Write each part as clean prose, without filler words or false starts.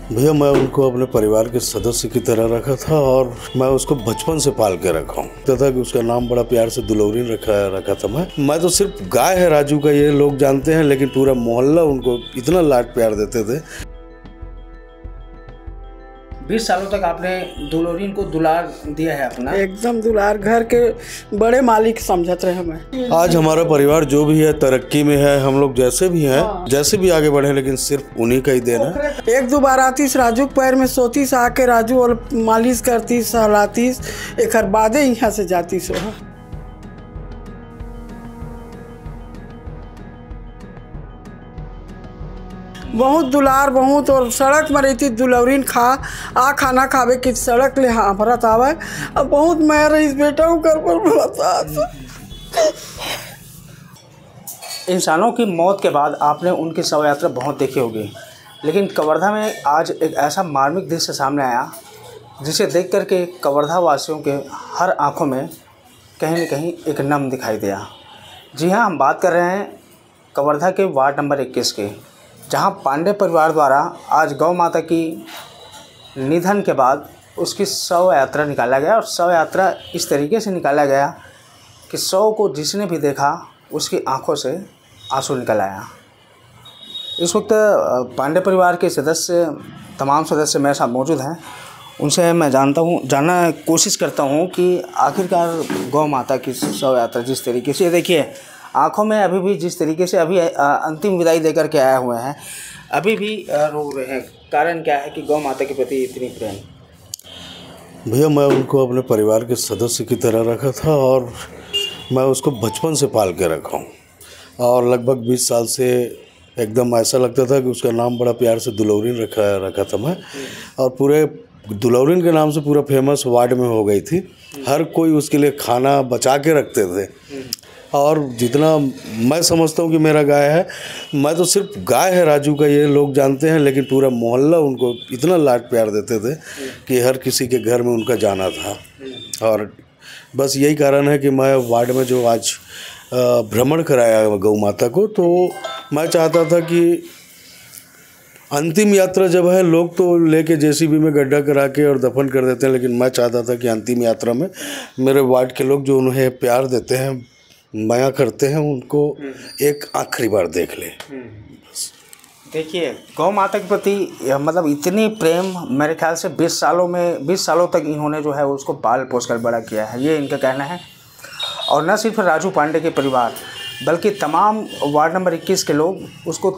भैया मैं उनको अपने परिवार के सदस्य की तरह रखा था और मैं उसको बचपन से पाल के रखा हूँ। तथा कि उसका नाम बड़ा प्यार से दुलौरीन रखा था। मैं तो सिर्फ गाय है राजू का ये लोग जानते हैं, लेकिन पूरा मोहल्ला उनको इतना लाड प्यार देते थे। 20 सालों तक आपने दुलौरीन को दुलार दिया है अपना, एकदम दुलार। घर के बड़े मालिक समझते रहे हमें। आज हमारा परिवार जो भी है तरक्की में है, हम लोग जैसे भी हैं जैसे भी आगे बढ़े, लेकिन सिर्फ उन्हीं का ही देना है। एक दो बार आतीस राजू के पैर में सोतीस, आके राजू और मालिश करतीस, सहलातीस, एक हर बादे यहाँ से जातीस। बहुत दुलार बहुत। और सड़क में रहती दुलौरीन खाना खावे कि सड़क ले हाँ भरत आवे। अब बहुत मैं रही बेटा कर पर। इंसानों की मौत के बाद आपने उनकी शव यात्रा बहुत देखी होगी, लेकिन कवर्धा में आज एक ऐसा मार्मिक दृश्य सामने आया जिसे देख कर के कवर्धा वासियों के हर आंखों में कहीं न कहीं एक नम दिखाई दिया। जी हाँ, हम बात कर रहे हैं कवर्धा के वार्ड नंबर 21 के, जहां पांडे परिवार द्वारा आज गौ माता की निधन के बाद उसकी शव यात्रा निकाला गया। और शव यात्रा इस तरीके से निकाला गया कि शव को जिसने भी देखा उसकी आंखों से आंसू निकल आया। इस वक्त पांडे परिवार के तमाम सदस्य मेरे साथ मौजूद हैं। उनसे मैं जानना कोशिश करता हूं कि आखिरकार गौ माता की शव यात्रा जिस तरीके से, देखिए आंखों में अभी भी जिस तरीके से अभी अंतिम विदाई देकर के आए हुए हैं, अभी भी रो रहे हैं। कारण क्या है कि गौ माता के प्रति इतनी प्रेम? भैया मैं उनको अपने परिवार के सदस्य की तरह रखा था और मैं उसको बचपन से पाल के रखा हूँ। और लगभग 20 साल से एकदम ऐसा लगता था कि उसका नाम बड़ा प्यार से दुलौरीन रखा था। और पूरे दुलौरीन के नाम से पूरा फेमस वार्ड में हो गई थी। हर कोई उसके लिए खाना बचा के रखते थे। और जितना मैं समझता हूँ कि मेरा गाय है, मैं तो सिर्फ गाय है राजू का ये लोग जानते हैं, लेकिन पूरा मोहल्ला उनको इतना लाड प्यार देते थे कि हर किसी के घर में उनका जाना था। और बस यही कारण है कि मैं वार्ड में जो आज भ्रमण कराया गौ माता को, तो मैं चाहता था कि अंतिम यात्रा जब है, लोग तो लेके जेसीबी में गड्ढा करा के और दफन कर देते हैं, लेकिन मैं चाहता था कि अंतिम यात्रा में मेरे वार्ड के लोग जो उन्हें प्यार देते हैं, माया करते हैं, उनको एक आखिरी बार देख ले। देखिए गौ माता के प्रति मतलब इतनी प्रेम मेरे ख्याल से 20 सालों तक इन्होंने जो है उसको पाल पोस कर बड़ा किया है, ये इनका कहना है। और न सिर्फ राजू पांडे के परिवार बल्कि तमाम वार्ड नंबर 21 के लोग उसको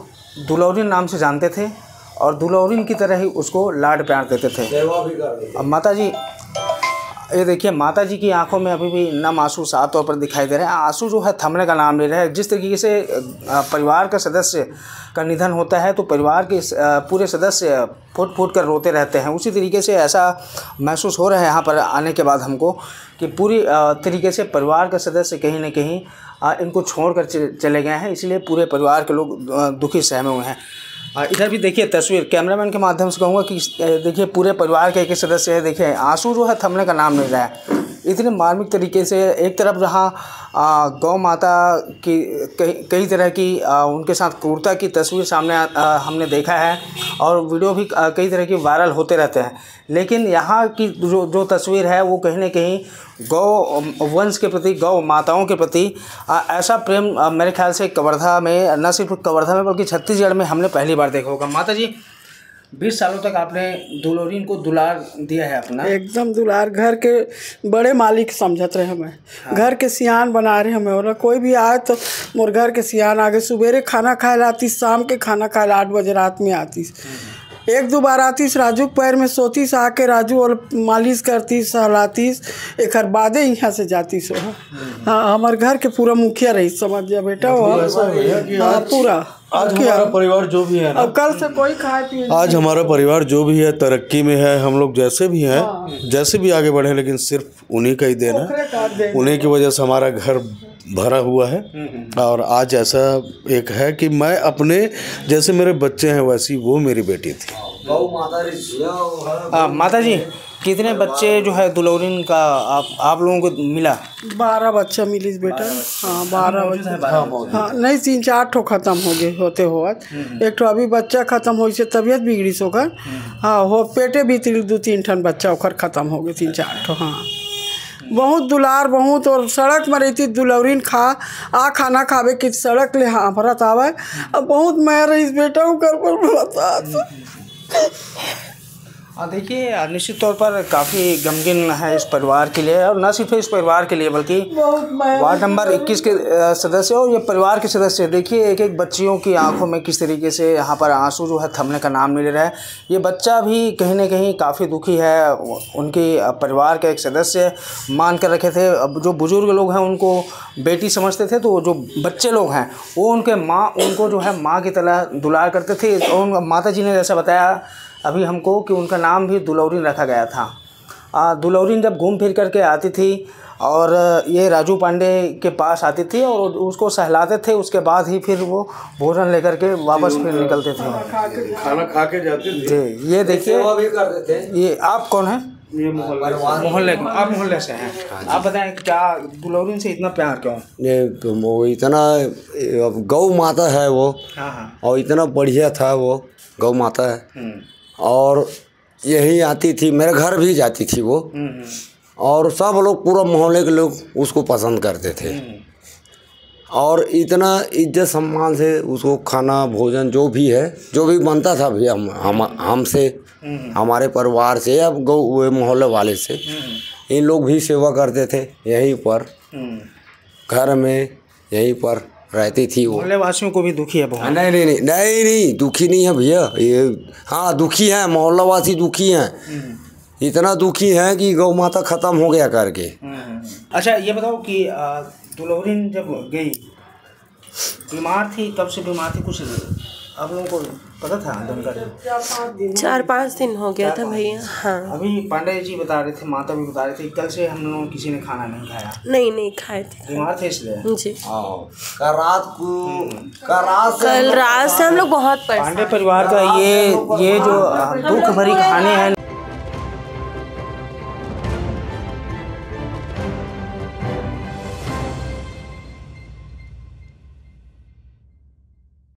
दुलौरीन नाम से जानते थे और दुलौरीन की तरह ही उसको लाड प्यार देते थे। अब माता जी, ये देखिए माता जी की आंखों में अभी भी नम आंसू साफ तौर पर दिखाई दे रहे हैं। आंसू जो है थमने का नाम ले रहे हैं। जिस तरीके से परिवार का सदस्य का निधन होता है तो परिवार के पूरे सदस्य फूट फूट कर रोते रहते हैं, उसी तरीके से ऐसा महसूस हो रहा है यहाँ पर आने के बाद हमको कि पूरी तरीके से परिवार के सदस्य कहीं ना कहीं इनको छोड़ कर चले गए हैं। इसलिए पूरे परिवार के लोग दुखी सहमे हुए हैं। इधर भी देखिए तस्वीर, कैमरामैन के माध्यम से कहूँगा कि देखिए पूरे परिवार के एक सदस्य है, देखिए आंसू जो है थमने का नाम नहीं रहा है। इतने मार्मिक तरीके से एक तरफ जहाँ गौ माता की कई तरह की उनके साथ क्रूरता की तस्वीर सामने हमने देखा है और वीडियो भी कई तरह की वायरल होते रहते हैं, लेकिन यहाँ की जो तस्वीर है वो कहीं ना कहीं गौ वंश के प्रति, गौ माताओं के प्रति ऐसा प्रेम मेरे ख्याल से कवर्धा में, न सिर्फ कवर्धा में बल्कि छत्तीसगढ़ में हमने पहली बार देखा होगा। माता जी 20 सालों तक आपने दुलौरीन को दुलार दिया है अपना, एकदम दुलार। घर के बड़े मालिक समझते रहे हमें। घर के सियान बना रहे हमें। और कोई भी आए तो मोर घर के सियान आगे सुबेरे खाना खाए लाती, शाम के खाना खाए 8 बजे रात में आती। एक दो बार आतीस राजू के पैर में सोतीस, आके राजू और मालिश करतीस, सहलातीस, एक हर बादे यहाँ से जातीस। हाँ, हमारे घर के पूरा मुखिया रही, समझ जा बेटा। हाँ पूरा। आज हमारा परिवार जो भी है ना, अब कल से कोई खाए पिए, आज हमारा परिवार जो भी है तरक्की में है, हम लोग जैसे भी हैं जैसे भी आगे बढ़े, लेकिन सिर्फ उन्हीं का ही देना है। उन्हीं की वजह से हमारा घर भरा हुआ है। और आज ऐसा एक है कि मैं अपने जैसे मेरे बच्चे हैं वैसी वो मेरी बेटी थी। माता जी कितने बच्चे जो है दुलौरिन का आप लोगों को मिला? 12 बच्चा मिली बेटा। हाँ 12 बच्चा। हाँ नहीं 3-4 ठो खत्म हो गए होते होत। एक ठो अभी बच्चा खत्म हो से तबीयत बिगड़ी सोकर। हाँ हो पेटे भीतर 2-3 ठन बच्चा ओकर खत्म हो गए 3-4 ठो। हाँ बहुत दुलार बहुत। और सड़क में रहती दुलौरिन खाना खावे कि सड़क ले हाँ भरत आवे। अब बहुत मैं रही बेटा ओकर पर बता। देखिए निश्चित तौर पर काफ़ी गमगीन है इस परिवार के लिए, और न सिर्फ इस परिवार के लिए बल्कि वार्ड नंबर 21 के सदस्य और ये परिवार के सदस्य। देखिए एक एक बच्चियों की आंखों में किस तरीके से यहाँ पर आंसू जो है थमने का नाम नहीं ले रहा है। ये बच्चा भी कहीं ना कहीं काफ़ी दुखी है। उनके परिवार का एक सदस्य मान कर रखे थे। अब जो बुज़ुर्ग लोग हैं उनको बेटी समझते थे, तो जो बच्चे लोग हैं वो उनको जो है माँ की तरह दुलार करते थे। और माता जी ने जैसा बताया अभी हमको कि उनका नाम भी दुलौरिन रखा गया था। दुलौरिन जब घूम फिर करके आती थी और ये राजू पांडे के पास आती थी और उसको सहलाते थे, उसके बाद ही फिर वो भोजन लेकर के वापस फिर निकलते थे, खाना खा के जाते थे। ये देखिए सेवा भी करते थे। ये आप कौन हैं? ये मोहल्ले आप मोहल्ले से हैं। आप बताएं क्या दुलौरिन से इतना प्यार क्यों? ये तो वो इतना गौ माता है वो। हाँ। और इतना बढ़िया था वो गौ माता है। और यही आती थी, मेरे घर भी जाती थी वो। और सब लोग पूरा मोहल्ले के लोग उसको पसंद करते थे। और इतना इज्जत सम्मान से उसको खाना भोजन जो भी है जो भी बनता था भी हमसे हमारे परिवार से या गौ मोहल्ले वाले से इन लोग भी सेवा करते थे। यहीं पर घर में यहीं पर रहती थी वो। मोहल्ले वासियों को भी दुखी है बहुत? नहीं दुखी नहीं है भैया ये। हाँ दुखी हैं, मोहल्ला वासी दुखी हैं। इतना दुखी हैं कि गौ माता ख़त्म हो गया करके। अच्छा ये बताओ कि दुलौरिन जब गई बीमार थी, कब से बीमार थी कुछ आप लोगों को पता था? 4-5 दिन हो गया था भैया। हाँ अभी पांडे जी बता रहे थे, माता भी बता रहे थे कल से हम लोग किसी ने खाना नहीं खाया। नहीं खाए थे, बीमार थे इसलिए। जी कल रात से हम लोग बहुत परेशान। पांडे परिवार का ये जो दुख भरी कहानी है।